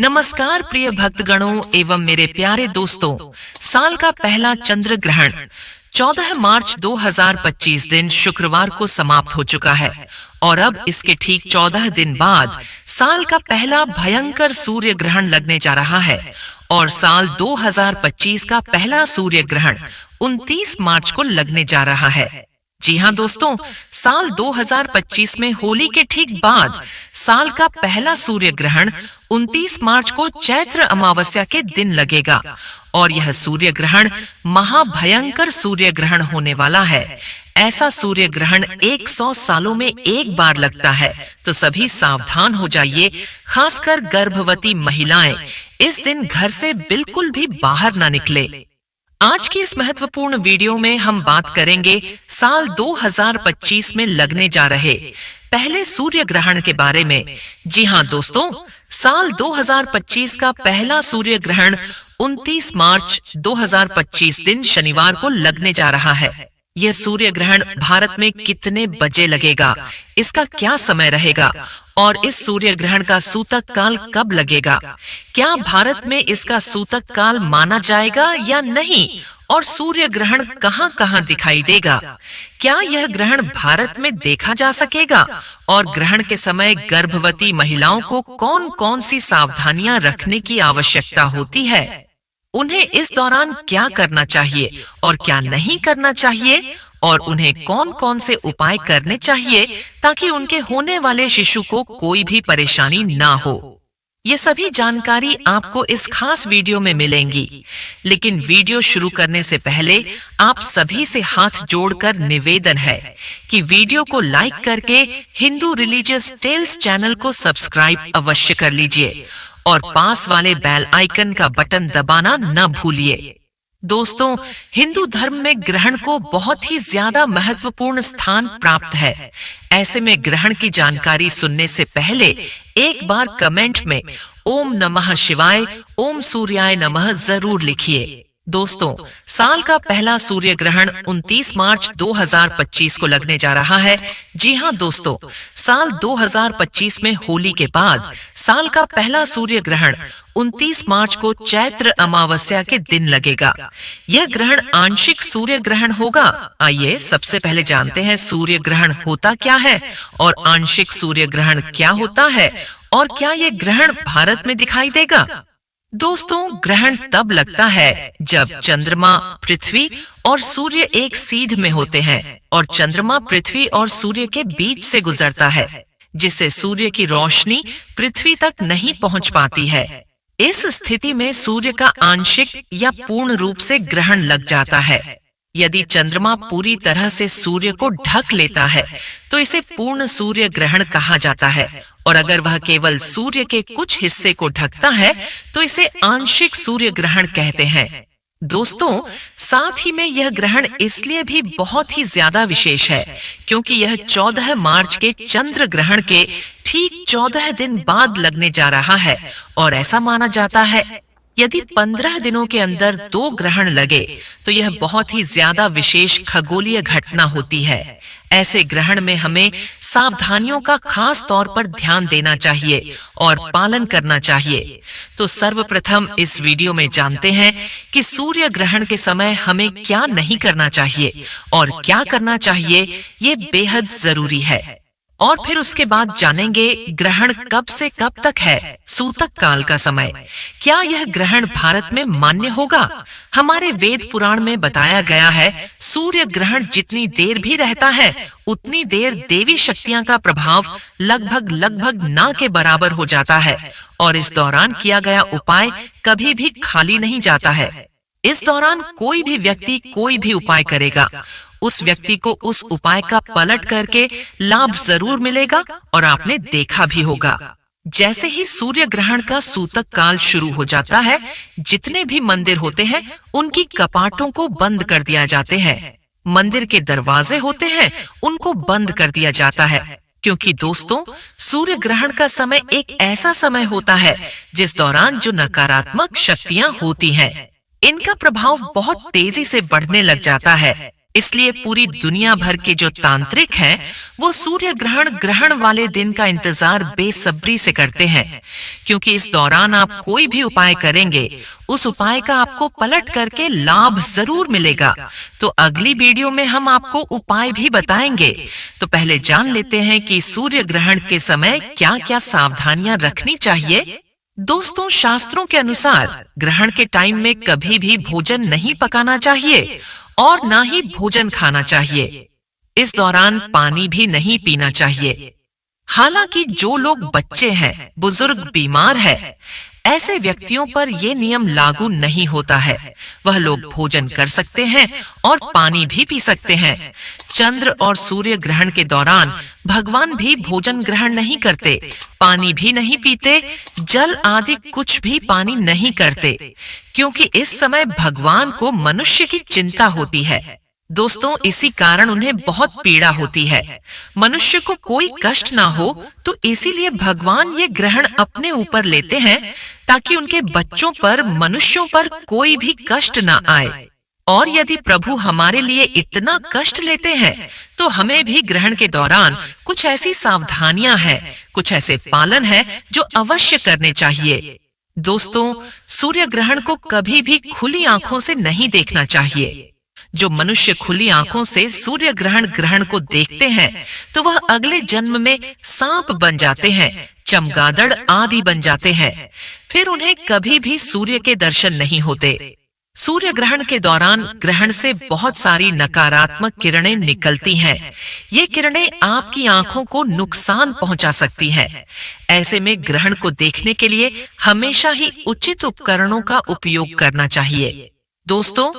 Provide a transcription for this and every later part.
नमस्कार प्रिय भक्तगणों एवं मेरे प्यारे दोस्तों। साल का पहला चंद्र ग्रहण 14 मार्च 2025 दिन शुक्रवार को समाप्त हो चुका है और अब इसके ठीक 14 दिन बाद साल का पहला भयंकर सूर्य ग्रहण लगने जा रहा है और साल 2025 का पहला सूर्य ग्रहण 29 मार्च को लगने जा रहा है। जी हाँ दोस्तों, साल 2025 में होली के ठीक बाद साल का पहला सूर्य ग्रहण 29 मार्च को चैत्र अमावस्या के दिन लगेगा और यह सूर्य ग्रहण महाभयंकर सूर्य ग्रहण होने वाला है। ऐसा सूर्य ग्रहण 100 सालों में एक बार लगता है, तो सभी सावधान हो जाइए। खासकर गर्भवती महिलाएं इस दिन घर से बिल्कुल भी बाहर ना निकले। आज की इस महत्वपूर्ण वीडियो में हम बात करेंगे साल 2025 में लगने जा रहे पहले सूर्य ग्रहण के बारे में। जी हाँ दोस्तों, साल 2025 का पहला सूर्य ग्रहण 29 मार्च 2025 दिन शनिवार को लगने जा रहा है। यह सूर्य ग्रहण भारत में कितने बजे लगेगा, इसका क्या समय रहेगा और इस सूर्य ग्रहण का सूतक काल कब लगेगा, क्या भारत में इसका सूतक काल माना जाएगा या नहीं, और सूर्य ग्रहण कहां-कहां दिखाई देगा, क्या यह ग्रहण भारत में देखा जा सकेगा और ग्रहण के समय गर्भवती महिलाओं को कौन-कौन सी सावधानियां रखने की आवश्यकता होती है, उन्हें इस दौरान क्या करना चाहिए और क्या नहीं करना चाहिए, और उन्हें कौन-कौन से उपाय करने चाहिए ताकि उनके होने वाले शिशु को कोई भी परेशानी ना हो। ये सभी जानकारी आपको इस खास वीडियो में मिलेंगी। लेकिन वीडियो शुरू करने से पहले आप सभी से हाथ जोड़कर निवेदन है कि वीडियो को लाइक करके हिंदू रिलीजियस टेल्स चैनल को सब्सक्राइब अवश्य कर लीजिए और पास वाले बेल आइकन का बटन दबाना न भूलिए। दोस्तों, हिंदू धर्म में ग्रहण को बहुत ही ज्यादा महत्वपूर्ण स्थान प्राप्त है। ऐसे में ग्रहण की जानकारी सुनने से पहले एक बार कमेंट में ओम नमः शिवाय, ओम सूर्याय नमः जरूर लिखिए। दोस्तों, साल का पहला सूर्य ग्रहण 29 मार्च 2025 को लगने जा रहा है। जी हाँ दोस्तों, साल 2025 में होली के बाद साल का पहला सूर्य ग्रहण 29 मार्च को चैत्र अमावस्या के दिन लगेगा। यह ग्रहण आंशिक सूर्य ग्रहण होगा। आइए सबसे पहले जानते हैं सूर्य ग्रहण होता क्या है और आंशिक सूर्य ग्रहण क्या होता है और क्या यह ग्रहण भारत में दिखाई देगा। दोस्तों, ग्रहण तब लगता है जब चंद्रमा, पृथ्वी और सूर्य एक सीध में होते हैं और चंद्रमा पृथ्वी और सूर्य के बीच से गुजरता है, जिससे सूर्य की रोशनी पृथ्वी तक नहीं पहुंच पाती है। इस स्थिति में सूर्य का आंशिक या पूर्ण रूप से ग्रहण लग जाता है। यदि चंद्रमा पूरी तरह से सूर्य को ढक लेता है तो इसे पूर्ण सूर्य ग्रहण कहा जाता है, और अगर वह केवल सूर्य के कुछ हिस्से को ढकता है तो इसे आंशिक सूर्य ग्रहण कहते हैं। दोस्तों, साथ ही में यह ग्रहण इसलिए भी बहुत ही ज्यादा विशेष है क्योंकि यह 14 मार्च के चंद्र ग्रहण के ठीक 14 दिन बाद लगने जा रहा है और ऐसा माना जाता है यदि 15 दिनों के अंदर 2 ग्रहण लगे तो यह बहुत ही ज्यादा विशेष खगोलीय घटना होती है। ऐसे ग्रहण में हमें सावधानियों का खास तौर पर ध्यान देना चाहिए और पालन करना चाहिए। तो सर्वप्रथम इस वीडियो में जानते हैं कि सूर्य ग्रहण के समय हमें क्या नहीं करना चाहिए और क्या करना चाहिए, ये बेहद जरूरी है। और फिर उसके बाद जानेंगे ग्रहण कब से कब तक है, सूतक काल का समय, क्या यह ग्रहण भारत में मान्य होगा। हमारे वेद पुराण में बताया गया है सूर्य ग्रहण जितनी देर भी रहता है उतनी देर देवी शक्तियां का प्रभाव लगभग ना के बराबर हो जाता है और इस दौरान किया गया उपाय कभी भी खाली नहीं जाता है। इस दौरान कोई भी व्यक्ति कोई भी उपाय करेगा, उस व्यक्ति को उस उपाय का पलट करके लाभ जरूर मिलेगा और आपने देखा भी होगा। जैसे ही सूर्य ग्रहण का सूतक काल शुरू हो जाता है, जितने भी मंदिर होते हैं उनकी कपाटों को बंद कर दिया जाते हैं। मंदिर के दरवाजे होते हैं उनको बंद कर दिया जाता है, क्योंकि दोस्तों, सूर्य ग्रहण का समय एक ऐसा समय होता है जिस दौरान जो नकारात्मक शक्तियां होती हैं, इनका प्रभाव बहुत तेजी से बढ़ने लग जाता है। इसलिए पूरी दुनिया भर के जो तांत्रिक हैं, वो सूर्य ग्रहण वाले दिन का इंतजार बेसब्री से करते हैं, क्योंकि इस दौरान आप कोई भी उपाय करेंगे, उस उपाय का आपको पलट करके लाभ जरूर मिलेगा। तो अगली वीडियो में हम आपको उपाय भी बताएंगे। तो पहले जान लेते हैं कि सूर्य ग्रहण के समय क्या क्या सावधानियां रखनी चाहिए। दोस्तों, शास्त्रों के अनुसार ग्रहण के टाइम में कभी भी भोजन नहीं पकाना चाहिए और ना ही भोजन खाना चाहिए। इस दौरान पानी भी नहीं पीना चाहिए। हालांकि जो लोग बच्चे हैं, बुजुर्ग, बीमार है, ऐसे व्यक्तियों पर यह नियम लागू नहीं होता है। वह लोग भोजन कर सकते हैं और पानी भी पी सकते हैं। चंद्र और सूर्य ग्रहण के दौरान भगवान भी भोजन ग्रहण नहीं करते, पानी भी नहीं पीते, जल आदि कुछ भी पानी नहीं करते, क्योंकि इस समय भगवान को मनुष्य की चिंता होती है। दोस्तों, इसी कारण उन्हें बहुत पीड़ा होती है। मनुष्य को कोई कष्ट ना हो, तो इसीलिए भगवान ये ग्रहण अपने ऊपर लेते हैं, ताकि उनके बच्चों पर, मनुष्यों पर कोई भी कष्ट ना आए। और यदि प्रभु हमारे लिए इतना कष्ट लेते हैं, तो हमें भी ग्रहण के दौरान कुछ ऐसी सावधानियां हैं, कुछ ऐसे पालन है जो अवश्य करने चाहिए। दोस्तों, सूर्य ग्रहण को कभी भी खुली आंखों से नहीं देखना चाहिए। जो मनुष्य खुली आंखों से सूर्य ग्रहण को देखते हैं, तो वह अगले जन्म में सांप बन जाते हैं, चमगादड़ आदि बन जाते हैं। फिर उन्हें कभी भी सूर्य के दर्शन नहीं होते। सूर्य ग्रहण के दौरान ग्रहण से बहुत सारी नकारात्मक किरणें निकलती हैं। ये किरणें आपकी आंखों को नुकसान पहुंचा सकती हैं। ऐसे में ग्रहण को देखने के लिए हमेशा ही उचित उपकरणों का उपयोग करना चाहिए। दोस्तों,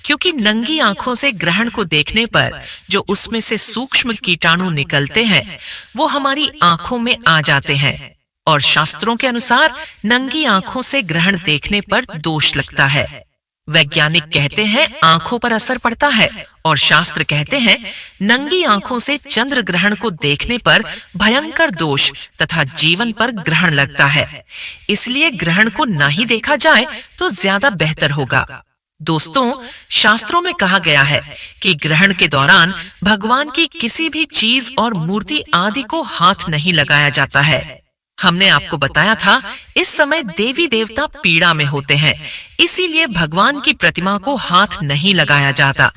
क्योंकि नंगी आंखों से ग्रहण को देखने पर जो उसमें से सूक्ष्म कीटाणु निकलते हैं, वो हमारी आंखों में आ जाते हैं, और शास्त्रों के अनुसार नंगी आंखों से ग्रहण देखने पर दोष लगता है। वैज्ञानिक कहते हैं आंखों पर असर पड़ता है, और शास्त्र कहते हैं नंगी आंखों से चंद्र ग्रहण को देखने पर भयंकर दोष तथा जीवन पर ग्रहण लगता है। इसलिए ग्रहण को ना ही देखा जाए तो ज्यादा बेहतर होगा। दोस्तों, शास्त्रों में कहा गया है कि ग्रहण के दौरान भगवान की किसी भी चीज और मूर्ति आदि को हाथ नहीं लगाया जाता है। हमने आपको बताया था इस समय देवी देवता पीड़ा में होते हैं, इसीलिए भगवान की प्रतिमा को हाथ नहीं लगाया जाता।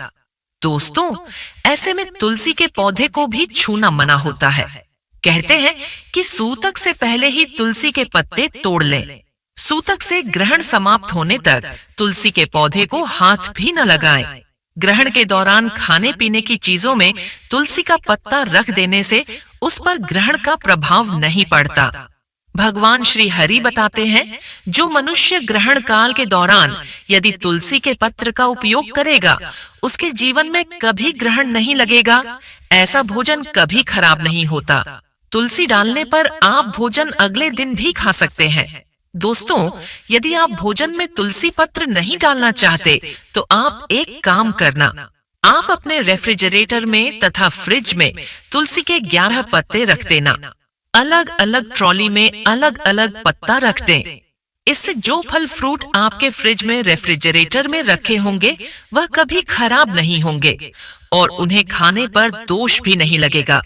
दोस्तों, ऐसे में तुलसी के पौधे को भी छूना मना होता है। कहते हैं कि सूतक से पहले ही तुलसी के पत्ते तोड़ लें। सूतक से ग्रहण समाप्त होने तक तुलसी के पौधे को हाथ भी न लगाएं। ग्रहण के दौरान खाने पीने की चीजों में तुलसी का पत्ता रख देने से उस पर ग्रहण का प्रभाव नहीं पड़ता। भगवान श्री हरि बताते हैं, जो मनुष्य ग्रहण काल के दौरान यदि तुलसी के पत्र का उपयोग करेगा, उसके जीवन में कभी ग्रहण नहीं लगेगा। ऐसा भोजन कभी खराब नहीं होता। तुलसी डालने पर आप भोजन अगले दिन भी खा सकते हैं। दोस्तों, यदि आप भोजन में तुलसी पत्र नहीं डालना चाहते, तो आप एक काम करना, आप अपने रेफ्रिजरेटर में तथा फ्रिज में तुलसी के 11 पत्ते रख देना। अलग अलग ट्रॉली में अलग अलग पत्ता रख दें। इससे जो फल फ्रूट आपके फ्रिज में, रेफ्रिजरेटर में रखे होंगे, वह कभी खराब नहीं होंगे और उन्हें खाने पर दोष भी नहीं लगेगा।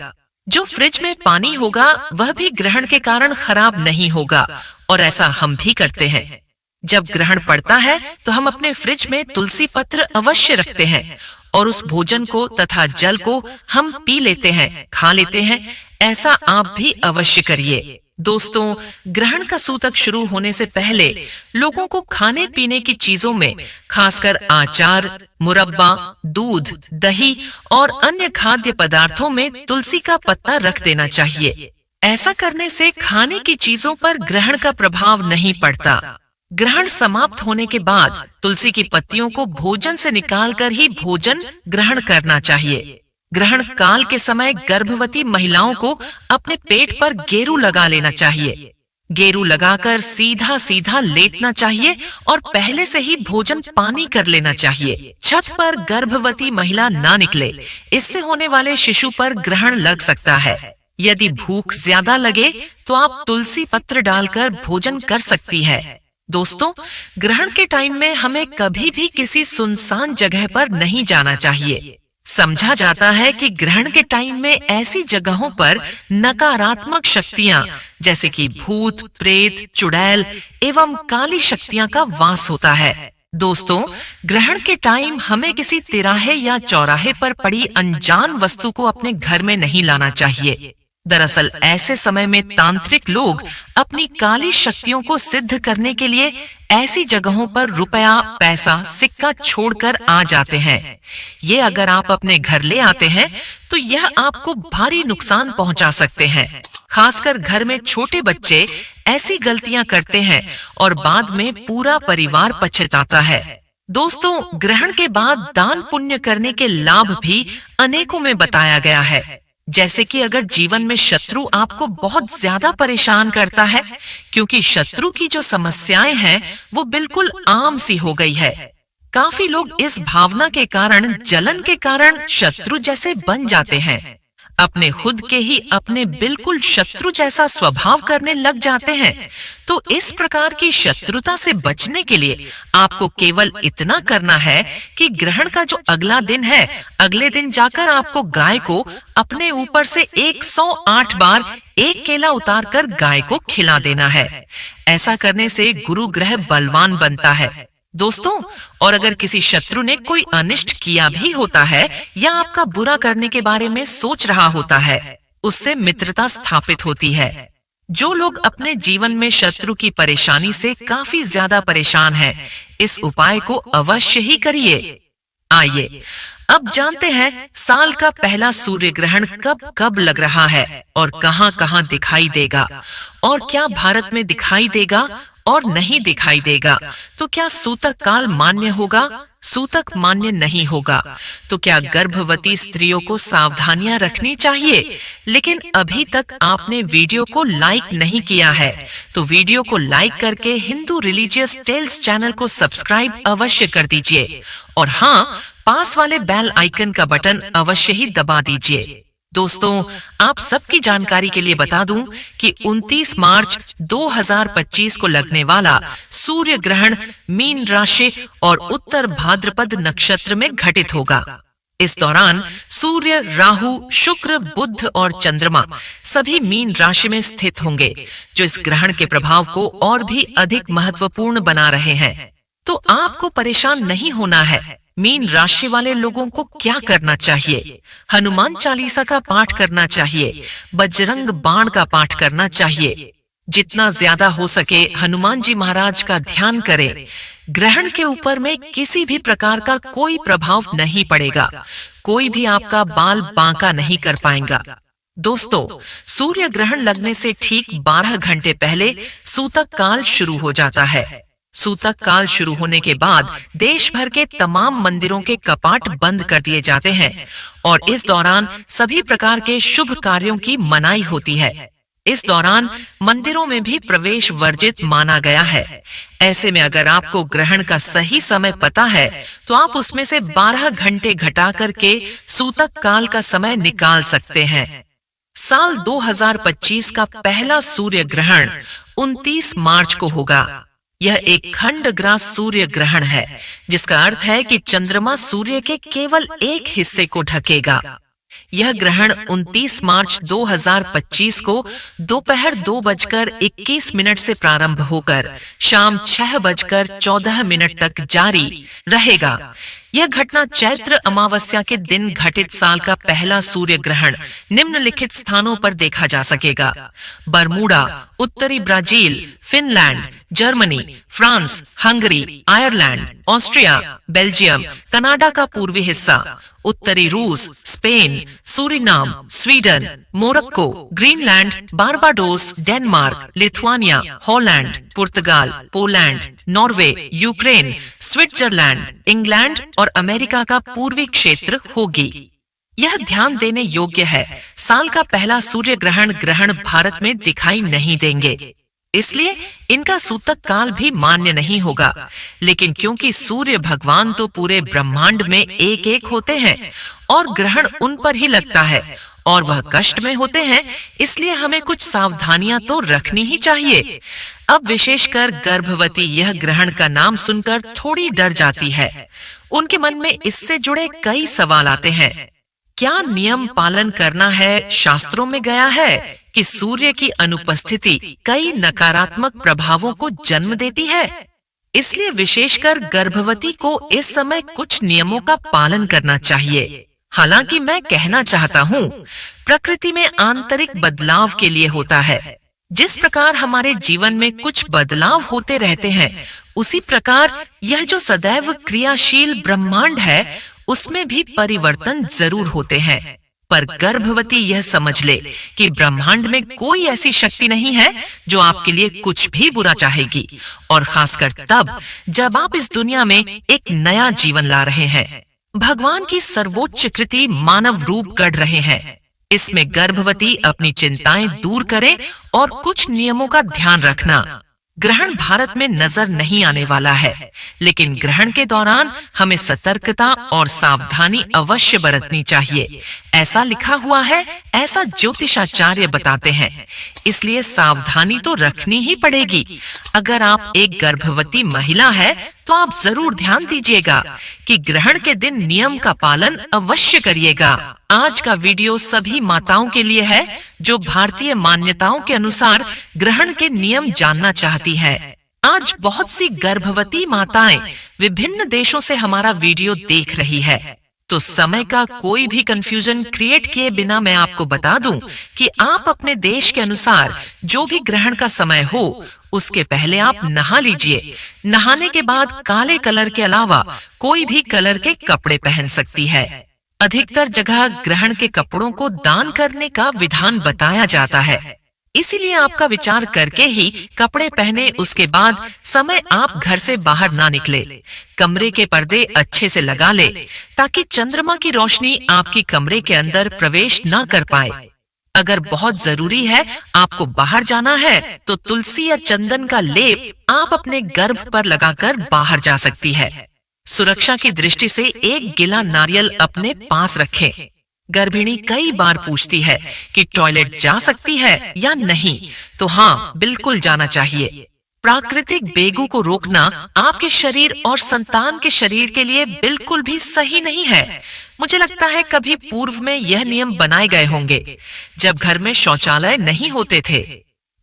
जो फ्रिज में पानी होगा, वह भी ग्रहण के कारण खराब नहीं होगा, और ऐसा हम भी करते हैं। जब ग्रहण पड़ता है तो हम अपने फ्रिज में तुलसी पत्र अवश्य रखते हैं, और उस भोजन को तथा जल को हम पी लेते हैं, खा लेते हैं। ऐसा आप भी अवश्य करिए। दोस्तों, ग्रहण का सूतक शुरू होने से पहले लोगों को खाने पीने की चीजों में, खासकर अचार, मुरब्बा, दूध, दही और अन्य खाद्य पदार्थों में तुलसी का पत्ता रख देना चाहिए। ऐसा करने से खाने की चीजों पर ग्रहण का प्रभाव नहीं पड़ता। ग्रहण समाप्त होने के बाद तुलसी की पत्तियों को भोजन से निकालकर ही भोजन ग्रहण करना चाहिए। ग्रहण काल के समय गर्भवती महिलाओं को अपने पेट पर गेरू लगा लेना चाहिए। गेरू लगाकर सीधा सीधा लेटना चाहिए और पहले से ही भोजन पानी कर लेना चाहिए। छत पर गर्भवती महिला ना निकले, इससे होने वाले शिशु पर ग्रहण लग सकता है। यदि भूख ज्यादा लगे तो आप तुलसी पत्र डालकर भोजन कर सकती है। दोस्तों, ग्रहण के टाइम में हमें कभी भी किसी सुनसान जगह पर नहीं जाना चाहिए। समझा जाता है कि ग्रहण के टाइम में ऐसी जगहों पर नकारात्मक शक्तियां जैसे कि भूत, प्रेत, चुड़ैल एवं काली शक्तियां का वास होता है। दोस्तों, ग्रहण के टाइम हमें किसी तिराहे या चौराहे पर पड़ी अनजान वस्तु को अपने घर में नहीं लाना चाहिए। दरअसल ऐसे समय में तांत्रिक लोग अपनी काली शक्तियों को सिद्ध करने के लिए ऐसी जगहों पर रुपया, पैसा, सिक्का छोड़कर आ जाते हैं। ये अगर आप अपने घर ले आते हैं तो यह आपको भारी नुकसान पहुंचा सकते हैं। खासकर घर में छोटे बच्चे ऐसी गलतियां करते हैं और बाद में पूरा परिवार पछताता है। दोस्तों, ग्रहण के बाद दान पुण्य करने के लाभ भी अनेकों में बताया गया है। जैसे कि अगर जीवन में शत्रु आपको बहुत ज्यादा परेशान करता है, क्योंकि शत्रु की जो समस्याएं हैं वो बिल्कुल आम सी हो गई है। काफी लोग इस भावना के कारण, जलन के कारण शत्रु जैसे बन जाते हैं। अपने खुद के ही अपने बिल्कुल शत्रु जैसा स्वभाव करने लग जाते हैं। तो इस प्रकार की शत्रुता से बचने के लिए आपको केवल इतना करना है कि ग्रहण का जो अगला दिन है, अगले दिन जाकर आपको गाय को अपने ऊपर से 108 बार एक केला उतारकर गाय को खिला देना है। ऐसा करने से गुरु ग्रह बलवान बनता है। दोस्तों, और अगर किसी शत्रु ने कोई अनिष्ट किया भी होता है या आपका बुरा करने के बारे में सोच रहा होता है, उससे मित्रता स्थापित होती है। जो लोग अपने जीवन में शत्रु की परेशानी से काफी ज्यादा परेशान हैं, इस उपाय को अवश्य ही करिए। आइए अब जानते हैं साल का पहला सूर्य ग्रहण कब कब लग रहा है और कहां कहां दिखाई देगा, और क्या भारत में दिखाई देगा और नहीं दिखाई देगा। तो क्या सूतक काल मान्य होगा, सूतक मान्य नहीं होगा। तो क्या गर्भवती स्त्रियों को सावधानियां रखनी चाहिए। लेकिन अभी तक आपने वीडियो को लाइक नहीं किया है तो वीडियो को लाइक करके हिंदू रिलीजियस टेल्स चैनल को सब्सक्राइब अवश्य कर दीजिए, और हाँ, पास वाले बेल आइकन का बटन अवश्य ही दबा दीजिए। दोस्तों, आप सबकी जानकारी के लिए बता दूं कि 29 मार्च 2025 को लगने वाला सूर्य ग्रहण मीन राशि और उत्तर भाद्रपद नक्षत्र में घटित होगा। इस दौरान सूर्य, राहु, शुक्र, बुध और चंद्रमा सभी मीन राशि में स्थित होंगे, जो इस ग्रहण के प्रभाव को और भी अधिक महत्वपूर्ण बना रहे हैं। तो आपको परेशान नहीं होना है। मीन राशि वाले लोगों को क्या करना चाहिए? हनुमान चालीसा का पाठ करना चाहिए, बजरंग बाण का पाठ करना चाहिए। जितना ज्यादा हो सके हनुमान जी महाराज का ध्यान करें। ग्रहण के ऊपर में किसी भी प्रकार का कोई प्रभाव नहीं पड़ेगा, कोई भी आपका बाल बांका नहीं कर पाएगा। दोस्तों, सूर्य ग्रहण लगने से ठीक 12 घंटे पहले सूतक काल शुरू हो जाता है। सूतक काल शुरू होने के बाद देश भर के तमाम मंदिरों के कपाट बंद कर दिए जाते हैं और इस दौरान सभी प्रकार के शुभ कार्यों की मनाही होती है। इस दौरान मंदिरों में भी प्रवेश वर्जित माना गया है। ऐसे में अगर आपको ग्रहण का सही समय पता है तो आप उसमें से 12 घंटे घटा करके सूतक काल का समय निकाल सकते हैं। साल 2025 का पहला सूर्य ग्रहण 29 मार्च को होगा। यह एक खंडग्रास सूर्य ग्रहण है, जिसका अर्थ है कि चंद्रमा सूर्य के केवल एक हिस्से को ढकेगा। यह ग्रहण 29 मार्च 2025 को दोपहर 2:21 से प्रारंभ होकर शाम 6:14 तक जारी रहेगा। यह घटना चैत्र अमावस्या के दिन घटित साल का पहला सूर्य ग्रहण निम्नलिखित स्थानों पर देखा जा सकेगा: बरमूडा, उत्तरी Brazil, Finland, Germany, France, Hungary, Ireland, Austria, Belgium, Canada का पूर्वी हिस्सा, उत्तरी रूस, Spain, Suriname, Sweden, Morocco, Greenland, Barbados, Denmark, Lithuania, Holland, पुर्तगाल, Poland, Norway, Ukraine, Switzerland, England और अमेरिका का पूर्वी क्षेत्र होगी। यह ध्यान देने योग्य है, साल का पहला सूर्य ग्रहण भारत में दिखाई नहीं देंगे, इसलिए इनका सूतक काल भी मान्य नहीं होगा। लेकिन क्योंकि सूर्य भगवान तो पूरे ब्रह्मांड में एक एक होते हैं और ग्रहण उन पर ही लगता है और वह कष्ट में होते हैं, इसलिए हमें कुछ सावधानियां तो रखनी ही चाहिए। अब विशेषकर गर्भवती यह ग्रहण का नाम सुनकर थोड़ी डर जाती है। उनके मन में इससे जुड़े कई सवाल आते हैं। क्या नियम पालन करना है शास्त्रों में गया है कि सूर्य की अनुपस्थिति कई नकारात्मक प्रभावों को जन्म देती है? इसलिए विशेषकर गर्भवती को इस समय कुछ नियमों का पालन करना चाहिए। हालांकि मैं कहना चाहता हूँ, प्रकृति में आंतरिक बदलाव के लिए होता है। जिस प्रकार हमारे जीवन में कुछ बदलाव होते रहते हैं, उसी प्रकार यह जो सदैव क्रियाशील ब्रह्मांड है, उसमें भी परिवर्तन जरूर होते हैं। पर गर्भवती यह समझ ले कि ब्रह्मांड में कोई ऐसी शक्ति नहीं है जो आपके लिए कुछ भी बुरा चाहेगी, और खासकर तब जब आप इस दुनिया में एक नया जीवन ला रहे हैं। भगवान की सर्वोच्च कृति मानव रूप गढ़ रहे हैं। इसमें गर्भवती अपनी चिंताएं दूर करें और कुछ नियमों का ध्यान रखना। ग्रहण भारत में नजर नहीं आने वाला है, लेकिन ग्रहण के दौरान हमें सतर्कता और सावधानी अवश्य बरतनी चाहिए। ऐसा लिखा हुआ है, ऐसा ज्योतिषाचार्य बताते हैं। इसलिए सावधानी तो रखनी ही पड़ेगी। अगर आप एक गर्भवती महिला है तो आप जरूर ध्यान दीजिएगा कि ग्रहण के दिन नियम का पालन अवश्य करिएगा। आज का वीडियो सभी माताओं के लिए है जो भारतीय मान्यताओं के अनुसार ग्रहण के नियम जानना चाहती हैं। आज बहुत सी गर्भवती माताएं विभिन्न देशों से हमारा वीडियो देख रही है, तो समय का कोई भी कंफ्यूजन क्रिएट किए बिना मैं आपको बता दूं कि आप अपने देश के अनुसार जो भी ग्रहण का समय हो, उसके पहले आप नहा लीजिए। नहाने के बाद काले कलर के अलावा कोई भी कलर के कपड़े पहन सकती है। अधिकतर जगह ग्रहण के कपड़ों को दान करने का विधान बताया जाता है। इसीलिए आपका विचार करके ही कपड़े पहने। उसके बाद समय आप घर से बाहर ना निकले। कमरे के पर्दे अच्छे से लगा ले ताकि चंद्रमा की रोशनी आपकी कमरे के अंदर प्रवेश ना कर पाए। अगर बहुत जरूरी है, आपको बाहर जाना है, तो तुलसी या चंदन का लेप आप अपने गर्भ पर लगाकर बाहर जा सकती है। सुरक्षा की दृष्टि से एक गिला नारियल अपने पास रखें। गर्भिणी कई बार पूछती है कि टॉयलेट जा सकती है या नहीं, तो हाँ, बिल्कुल जाना चाहिए। प्राकृतिक बेगू को रोकना आपके शरीर और संतान के शरीर के लिए बिल्कुल भी सही नहीं है। मुझे लगता है कभी पूर्व में यह नियम बनाए गए होंगे जब घर में शौचालय नहीं होते थे,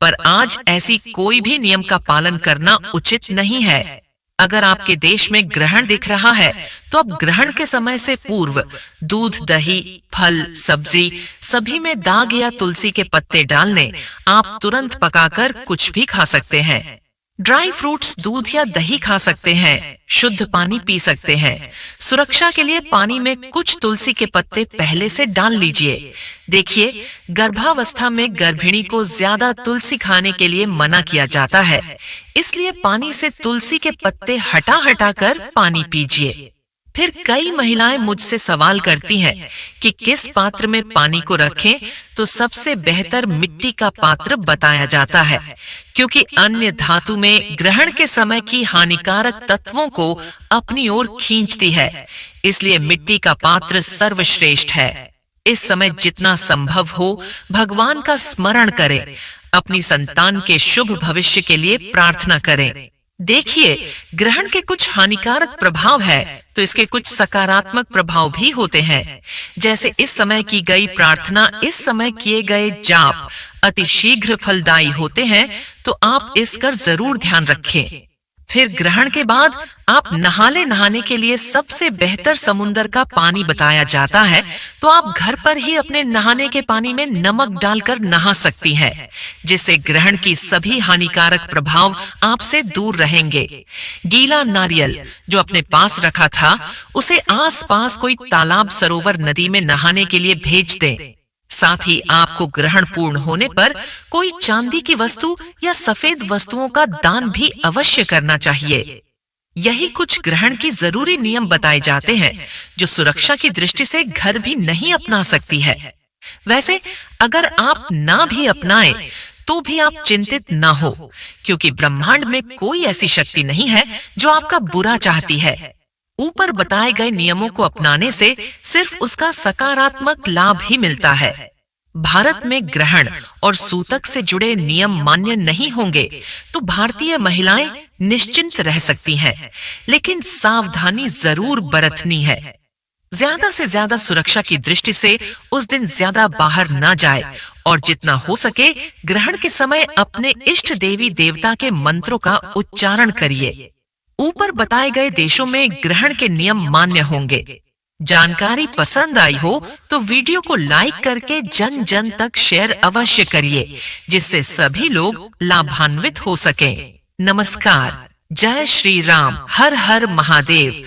पर आज ऐसी कोई भी नियम का पालन करना उचित नहीं है। अगर आपके देश में ग्रहण दिख रहा है तो अब ग्रहण के समय से पूर्व दूध, दही, फल, सब्जी सभी में दाग या तुलसी के पत्ते डालने आप तुरंत पकाकर कुछ भी खा सकते हैं। ड्राई फ्रूट्स, दूध या दही खा सकते हैं। शुद्ध पानी पी सकते हैं। सुरक्षा के लिए पानी में कुछ तुलसी के पत्ते पहले से डाल लीजिए। देखिए, गर्भावस्था में गर्भिणी को ज्यादा तुलसी खाने के लिए मना किया जाता है, इसलिए पानी से तुलसी के पत्ते हटा हटा कर पानी पीजिए। फिर कई महिलाएं मुझसे सवाल करती हैं कि किस पात्र में पानी को रखें, तो सबसे बेहतर मिट्टी का पात्र बताया जाता है, क्योंकि अन्य धातु में ग्रहण के समय की हानिकारक तत्वों को अपनी ओर खींचती है। इसलिए मिट्टी का पात्र सर्वश्रेष्ठ है। इस समय जितना संभव हो भगवान का स्मरण करें। अपनी संतान के शुभ भविष्य के लिए प्रार्थना करें। देखिए, ग्रहण के कुछ हानिकारक प्रभाव है तो इसके कुछ सकारात्मक प्रभाव भी होते हैं। जैसे इस समय की गई प्रार्थना, इस समय किए गए जाप अति शीघ्र फलदायी होते हैं, तो आप इसका जरूर ध्यान रखें। फिर ग्रहण के बाद आप नहाने के लिए सबसे बेहतर समुद्र का पानी बताया जाता है, तो आप घर पर ही अपने नहाने के पानी में नमक डालकर नहा सकती हैं, जिससे ग्रहण की सभी हानिकारक प्रभाव आपसे दूर रहेंगे। गीला नारियल जो अपने पास रखा था, उसे आसपास कोई तालाब, सरोवर, नदी में नहाने के लिए भेज दें। साथ ही आपको ग्रहण पूर्ण होने पर कोई चांदी की वस्तु या सफेद वस्तुओं का दान भी अवश्य करना चाहिए। यही कुछ ग्रहण की जरूरी नियम बताए जाते हैं जो सुरक्षा की दृष्टि से घर भी नहीं अपना सकती है। वैसे अगर आप ना भी अपनाएं तो भी आप चिंतित ना हो, क्योंकि ब्रह्मांड में कोई ऐसी शक्ति नहीं है जो आपका बुरा चाहती है। ऊपर बताए गए नियमों को अपनाने से सिर्फ उसका सकारात्मक लाभ ही मिलता है। भारत में ग्रहण और सूतक से जुड़े नियम मान्य नहीं होंगे तो भारतीय महिलाएं निश्चिंत रह सकती हैं, लेकिन सावधानी जरूर बरतनी है। ज्यादा से ज्यादा सुरक्षा की दृष्टि से उस दिन ज्यादा बाहर ना जाए और जितना हो सके ग्रहण के समय अपने इष्ट देवी देवता के मंत्रों का उच्चारण करिए। ऊपर बताए गए देशों में ग्रहण के नियम मान्य होंगे। जानकारी पसंद आई हो तो वीडियो को लाइक करके जन जन तक शेयर अवश्य करिए, जिससे सभी लोग लाभान्वित हो सकें। नमस्कार। जय श्री राम। हर हर महादेव।